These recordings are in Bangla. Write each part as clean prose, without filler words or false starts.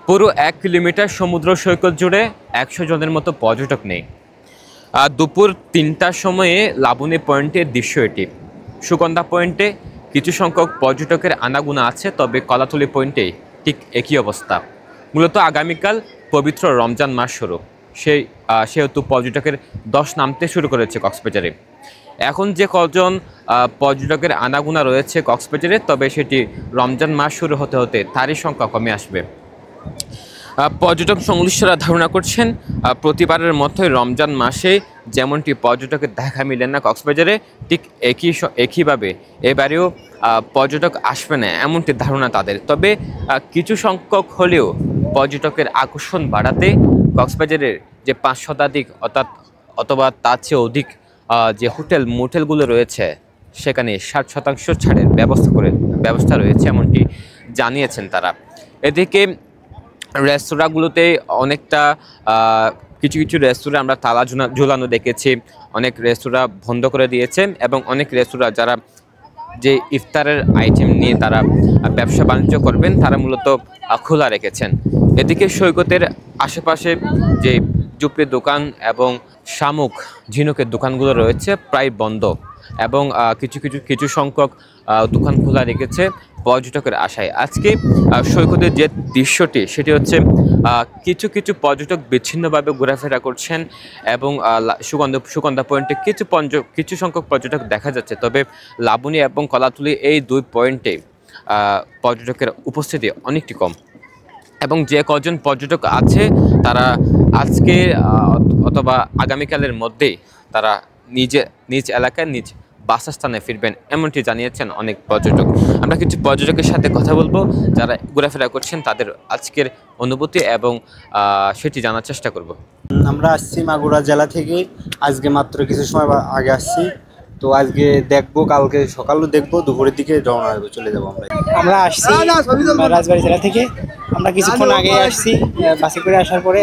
পুরো 1 কিলোমিটার সমুদ্র সৈকত জুড়ে 100 জনের মতো পর্যটক নেই। দুপুর 3টার সময়ে লাবণী পয়েন্টের দৃশ্য এটি। সুগন্ধা পয়েন্টে কিছু সংখ্যক পর্যটকের আনাগোনা আছে, তবে কলাতলি পয়েন্টে ঠিক একই অবস্থা। মূলত আগামীকাল পবিত্র রমজান মাস শুরু, সেহেতু পর্যটকের দশ নামতে শুরু করেছে কক্সবাজারে। এখন যে কজন পর্যটকের আনাগোনা রয়েছে কক্সবাজারে, তবে সেটি রমজান মাস শুরু হতে হতে তারই সংখ্যা কমে আসবে। পর্যটক সংশ্লিষ্টরা ধারণা করছেন, প্রতিবারের মতোই রমজান মাসে যেমনটি পর্যটকের দেখা মিলে না কক্সবাজারে, ঠিক একইভাবে এবারেও পর্যটক আসবে না এমনটি ধারণা তাদের। তবে কিছু সংখ্যক হলেও পর্যটকের আকর্ষণ বাড়াতে কক্সবাজারের যে 5 শতাধিক অথবা তার চেয়ে অধিক যে মোটেলগুলো রয়েছে, সেখানে 60% ছাড়ের ব্যবস্থা রয়েছে এমনটি জানিয়েছেন তারা। এদিকে রেস্তোরাঁগুলোতে অনেকটা কিছু কিছু রেস্তোরাঁ আমরা তালা ঝুলানো দেখেছি, অনেক রেস্তোরাঁ বন্ধ করে দিয়েছে, এবং অনেক রেস্তোরাঁ যারা যে ইফতারের আইটেম নিয়ে তারা ব্যবসা বাণিজ্য করবেন তারা মূলত খোলা রেখেছেন। এদিকে সৈকতের আশেপাশে যে ঝুপড়ির দোকান এবং শামুক ঝিনুকের দোকানগুলো রয়েছে প্রায় বন্ধ, এবং কিছু সংখ্যক দোকান খোলা রেখেছে পর্যটকের আশায়। আজকে সৈকতের যে দৃশ্যটি সেটি হচ্ছে কিছু পর্যটক বিচ্ছিন্নভাবে ঘোরাফেরা করছেন, এবং সুগন্ধা পয়েন্টে কিছু সংখ্যক পর্যটক দেখা যাচ্ছে। তবে লাবণী এবং কলাতলি এই দুই পয়েন্টে পর্যটকের উপস্থিতি অনেকটি কম, এবং যে কজন পর্যটক আছে তারা আজকে অথবা আগামীকালের মধ্যেই তারা নিজ এলাকায় নিজ বাসস্থানে ফিরবেন এমনটি জানিয়েছেন অনেক পর্যটক। আমরা কিছু পর্যটকের সাথে কথা বলবো যারা ঘোরাফেরা করছেন, তাদের আজকের অনুভূতি এবং সেটি জানার চেষ্টা করব। আমরা আসছি মাগুরা জেলা থেকে, আজকে মাত্র কিছু সময় আগে আসছি। তো আজকে দেখবো, কালকে সকালেও দেখবো, দুপুরের দিকে রওনা হবো, চলে যাবো। আমরা আসছি রাজবাড়ী জেলা থেকে। আমরা কিছুক্ষণ আগে আসছি বাসে করে। আসার পরে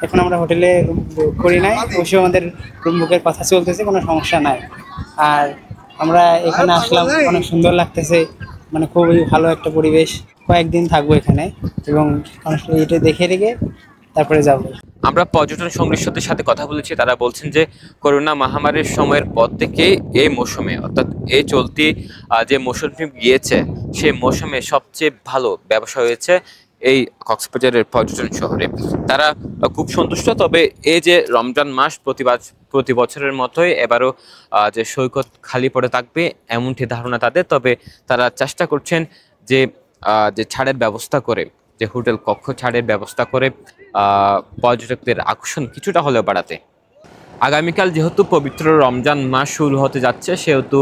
এখন আমরা হোটেলে রুম বুক করি নাই, অবশ্যই আমাদের রুম বুকের কথা চলতেছে, কোনো সমস্যা নাই। আর আমরা এখানে আসলাম, অনেক সুন্দর লাগতেছে, মানে খুবই ভালো একটা পরিবেশ। কয়েকদিন থাকবো এখানে এবং এটা দেখে রেখে তারপরে যাবো। আমরা পর্যটন সংশ্লিষ্টদের সাথে কথা বলেছি, তারা বলছেন যে করোনা মহামারীর সময়ের পর থেকে এই মৌসুমে, অর্থাৎ এই চলতি যে মৌসুমটি গিয়েছে সেই মৌসুমে সবচেয়ে ভালো ব্যবসা হয়েছে এই কক্সবাজারের পর্যটন শহরে। তারা খুব সন্তুষ্ট। তবে এই যে রমজান মাস প্রতি বছরের মতোই এবারও যে সৈকত খালি পড়ে থাকবে এমনটি ধারণা তাদের। তবে তারা চেষ্টা করছেন যে ছাড়ের ব্যবস্থা করে, যে হোটেল কক্ষ ছাড়ের ব্যবস্থা করে পর্যটকদের আকর্ষণ কিছুটা হলেও বাড়াতে। আগামীকাল যেহেতু পবিত্র রমজান মাস শুরু হতে যাচ্ছে, সেহেতু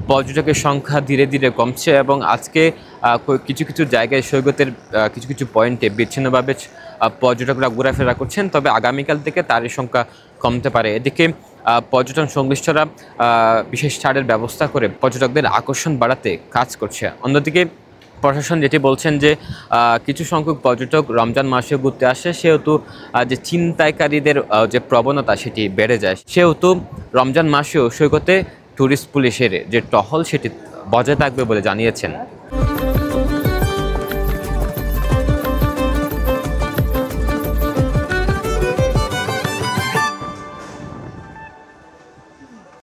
পর্যটকের সংখ্যা ধীরে ধীরে কমছে, এবং আজকে কিছু জায়গায় সৈকতের কিছু পয়েন্টে বিচ্ছিন্নভাবে পর্যটকরা ঘোরাফেরা করছেন। তবে আগামীকাল থেকে তারই সংখ্যা কমতে পারে। এদিকে পর্যটন সংশ্লিষ্টরা বিশেষ ছাড়ের ব্যবস্থা করে পর্যটকদের আকর্ষণ বাড়াতে কাজ করছে। অন্যদিকে প্রশাসন যেটি বলছেন যে কিছু সংখ্যক পর্যটক রমজান মাসে ঘুরতে আসে, সেহেতু যে ছিনতাইকারীদের যে প্রবণতা সেটি বেড়ে যায়, সেহেতু রমজান মাসেও সৈকতে ট্যুরিস্ট পুলিশের যে টহল সেটি বজায় থাকবে বলে জানিয়েছেন।